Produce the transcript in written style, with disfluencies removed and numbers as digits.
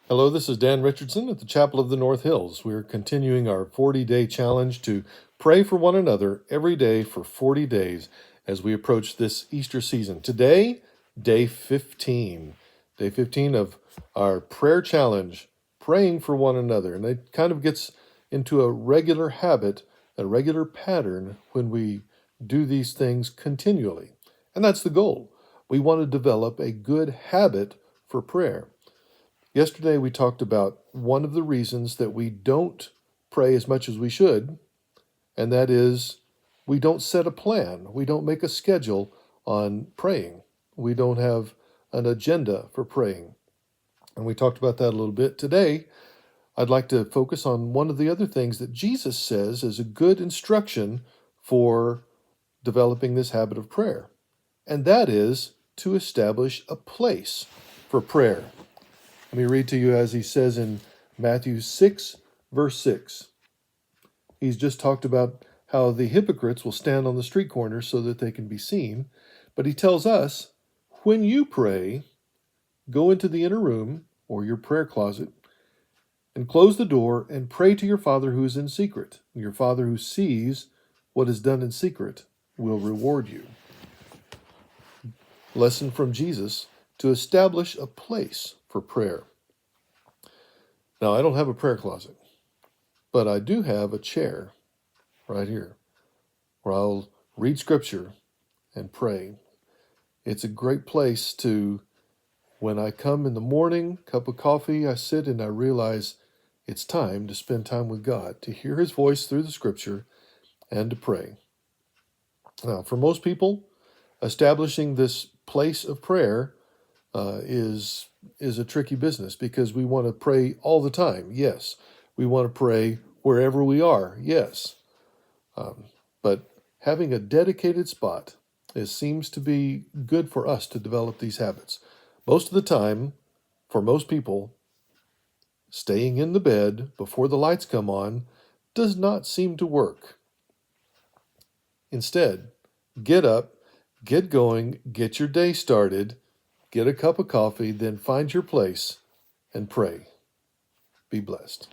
Hello, this is Dan Richardson at the Chapel of the North Hills. We're continuing our 40-day challenge to pray for one another every day for 40 days as we approach this Easter season. Today, day 15. Day 15 of our prayer challenge, praying for one another. And it kind of gets into a regular habit, a regular pattern when we do these things continually. And that's the goal. We want to develop a good habit for prayer. Yesterday, we talked about one of the reasons that we don't pray as much as we should, and that is we don't set a plan. We don't make a schedule on praying. We don't have an agenda for praying. And we talked about that a little bit. Today, I'd like to focus on one of the other things that Jesus says is a good instruction for developing this habit of prayer, and that is to establish a place for prayer. Let me read to you as he says in Matthew 6, verse 6. He's just talked about how the hypocrites will stand on the street corners so that they can be seen. But he tells us, when you pray, go into the inner room or your prayer closet and close the door and pray to your Father who is in secret. Your Father who sees what is done in secret will reward you. Lesson from Jesus to establish a place for prayer. Now, I don't have a prayer closet, but I do have a chair right here where I'll read scripture and pray. It's a great place to, when I come in the morning, cup of coffee, I sit and I realize it's time to spend time with God, to hear his voice through the scripture and to pray. Now, for most people, establishing this place of prayer is a tricky business because we want to pray all the time. Yes, we want to pray wherever we are. Yes, but having a dedicated spot seems to be good for us to develop these habits. Most of the time, for most people, staying in the bed before the lights come on does not seem to work. Instead, get up, get going, get your day started, get a cup of coffee, then find your place and pray. Be blessed.